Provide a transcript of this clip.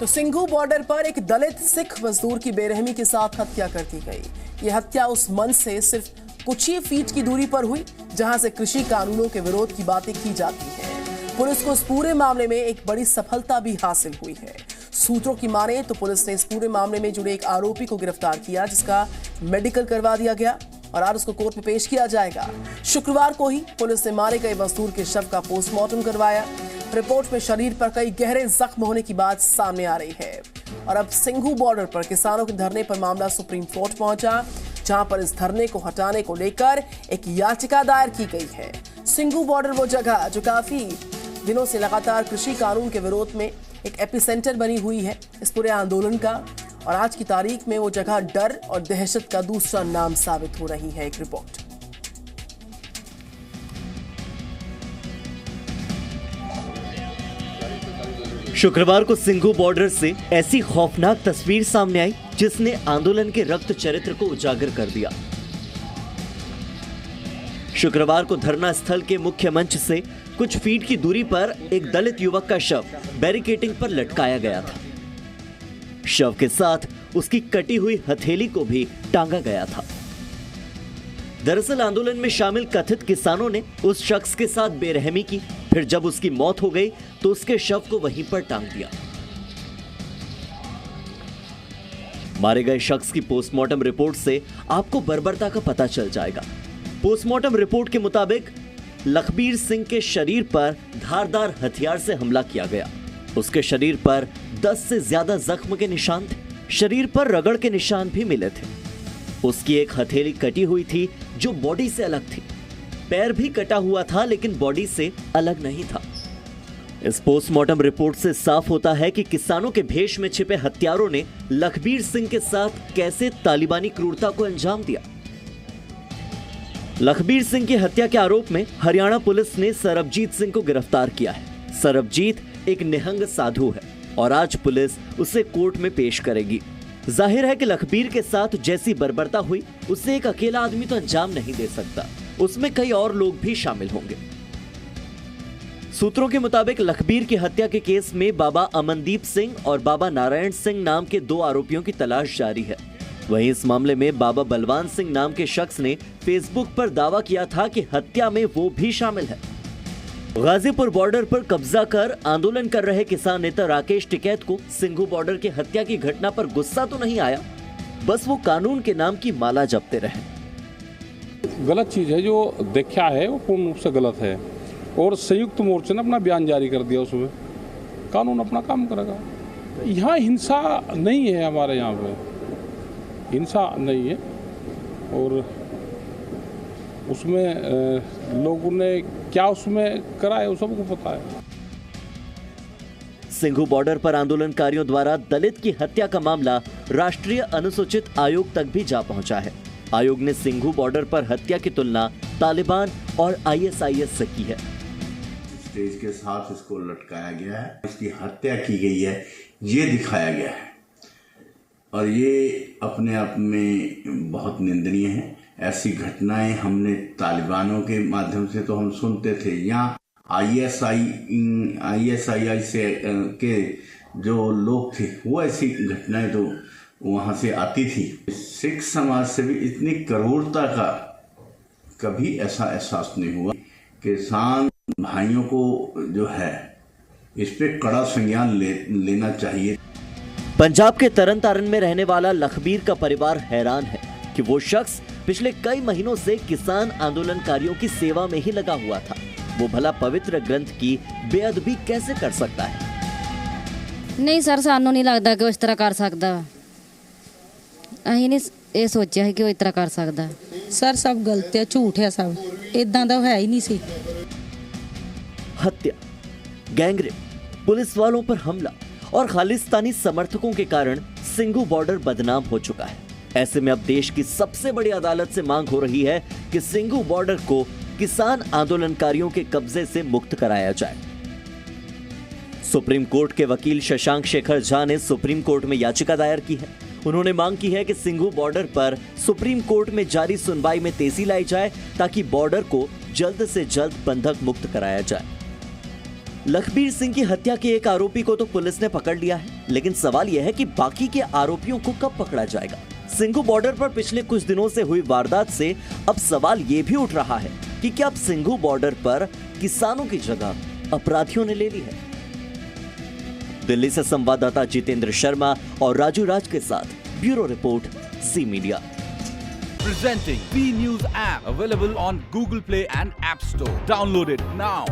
तो सिंघू बॉर्डर पर एक दलित सिख मजदूर की बेरहमी के साथ हत्या कर दी गई। यह हत्या उस मंच से सिर्फ कुछ ही फीट की दूरी पर हुई जहां से कृषि कानूनों के विरोध की बातें की जाती हैं। पुलिस को इस पूरे मामले में एक बड़ी सफलता भी हासिल हुई है। सूत्रों की माने तो पुलिस ने इस पूरे मामले में जुड़े एक आरोपी को गिरफ्तार किया, जिसका मेडिकल करवा दिया गया और आज उसको कोर्ट में पेश किया जाएगा। शुक्रवार को ही पुलिस ने मारे गए मजदूर के शव का पोस्टमार्टम करवाया। रिपोर्ट में शरीर पर कई गहरे जख्म होने की बात सामने आ रही है। और अब सिंघू बॉर्डर पर किसानों के धरने पर मामला सुप्रीम कोर्ट पहुंचा, जहां पर इस धरने को हटाने को लेकर एक याचिका दायर की गई है। सिंघू बॉर्डर वो जगह जो काफी दिनों से लगातार कृषि कानून के विरोध में एक एपिसेंटर बनी हुई है इस पूरे आंदोलन का, और आज की तारीख में वो जगह डर और दहशत का दूसरा नाम साबित हो रही है। एक रिपोर्ट। शुक्रवार को सिंघू बॉर्डर से ऐसी खौफनाक तस्वीर सामने आई जिसने आंदोलन के रक्त चरित्र को उजागर कर दिया। शुक्रवार को धरना स्थल के मुख्य मंच से कुछ फीट की दूरी पर एक दलित युवक का शव बैरिकेडिंग पर लटकाया गया था। शव के साथ उसकी कटी हुई हथेली को भी टांगा गया था। दरअसल आंदोलन में शामिल कथित किसानों ने उस शख्स के साथ बेरहमी की, फिर जब उसकी मौत हो गई तो उसके शव को वहीं पर टांग दिया। मारे गए शख्स की पोस्टमार्टम रिपोर्ट से आपको बर्बरता का पता चल जाएगा। पोस्टमार्टम रिपोर्ट के मुताबिक लखबीर सिंह के शरीर पर धारदार हथियार से हमला किया गया। उसके शरीर पर 10 से ज्यादा जख्म के निशान थे। शरीर पर रगड़ के निशान भी मिले थे। उसकी एक हथेली कटी हुई थी जो बॉडी से अलग थी। पैर भी कटा हुआ था लेकिन बॉडी से अलग नहीं था। इस पोस्टमार्टम रिपोर्ट से साफ होता है कि किसानों के भेष में छिपे हत्यारों ने लखबीर सिंह के साथ कैसे तालिबानी क्रूरता को अंजाम दिया। लखबीर सिंह की हत्या के आरोप में हरियाणा पुलिस ने सरबजीत सिंह को गिरफ्तार किया है। सरबजीत एक निहंग साधु है और आज पुलिस उसे कोर्ट में पेश करेगी। जाहिर है कि लखबीर के साथ जैसी बर्बरता हुई उसे एक अकेला आदमी तो अंजाम नहीं दे सकता, उसमें कई और लोग भी शामिल होंगे। सूत्रों के मुताबिक लखबीर की हत्या के केस में बाबा अमनदीप सिंह और बाबा नारायण सिंह नाम के 2 आरोपियों की तलाश जारी है। वहीं इस मामले में बाबा बलवान सिंह नाम के शख्स ने फेसबुक पर दावा किया था कि हत्या में वो भी शामिल है। गाजीपुर बॉर्डर पर कब्जा कर आंदोलन कर रहे किसान नेता राकेश टिकैत को सिंघू बॉर्डर की हत्या की घटना पर गुस्सा तो नहीं आया, बस वो कानून के नाम की माला जपते रहे। गलत चीज है, जो देखा है वो पूर्ण रूप से गलत है और संयुक्त मोर्चे ने अपना बयान जारी कर दिया। उसमें कानून अपना काम करेगा। यहाँ हिंसा नहीं है, हमारे यहाँ पे हिंसा नहीं है और उसमें लोगों ने क्या उसमें करा है वो सबको पता है। सिंघू बॉर्डर पर आंदोलनकारियों द्वारा दलित की हत्या का मामला राष्ट्रीय अनुसूचित आयोग तक भी जा पहुंचा है। आयोग ने सिंघू बॉर्डर पर हत्या की तुलना तालिबान और आईएसआईएस से की है। स्टेज के साथ इसको लटकाया गया है, इसकी हत्या की गई है, ये दिखाया गया है और ये अपने आप में बहुत निंदनीय है। ऐसी घटनाएं हमने तालिबानों के माध्यम से तो हम सुनते थे, यहाँ आईएसआई से के जो लोग थे वो ऐसी घटनाएं तो वहां से आती थी। सिख समाज से भी इतनी क्रूरता का कभी ऐसा एहसास नहीं हुआ। किसान भाइयों को जो है इस पे कड़ा संज्ञान लेना चाहिए। पंजाब के तरन तारण में रहने वाला लखबीर का परिवार हैरान है कि वो शख्स पिछले कई महीनों से किसान आंदोलनकारियों की सेवा में ही लगा हुआ था। वो भला पवित्र ग्रंथ की बेअदबी कैसे कर सकता है? नहीं सर, सानू नहीं लगता कि वो इस तरह कर सकता। अहीं नहीं ये सोचा है कि वो इस तरह कर सकता। सर सब गलत है, झूठ है, सब इदां दा है ही नहीं सी। हत्या, गैंगरेप, पुलिस वालों पर हमला और खालिस्तानी समर्थकों के कारण सिंघू बॉर्डर बदनाम हो चुका है। ऐसे में अब देश की सबसे बड़ी अदालत से मांग हो रही है कि सिंघू बॉर्डर को किसान आंदोलनकारियों के कब्जे से मुक्त कराया जाए। सुप्रीम कोर्ट के वकील शशांक शेखर झा ने सुप्रीम कोर्ट में याचिका दायर की है। उन्होंने मांग की है कि सिंघू बॉर्डर पर सुप्रीम कोर्ट में जारी सुनवाई में तेजी लाई जाए ताकि बॉर्डर को जल्द से जल्द बंधक मुक्त कराया जाए। लखबीर सिंह की हत्या के एक आरोपी को तो पुलिस ने पकड़ लिया है, लेकिन सवाल यह है कि बाकी के आरोपियों को कब पकड़ा जाएगा। सिंघू बॉर्डर पर पिछले कुछ दिनों से हुई वारदात से अब सवाल ये भी उठ रहा है कि क्या अब सिंघू बॉर्डर पर किसानों की जगह अपराधियों ने ले ली है। दिल्ली से संवाददाता जितेंद्र शर्मा और राजू राज के साथ bureau report, C media. Presenting B News app, available on Google Play and App Store. Download it now.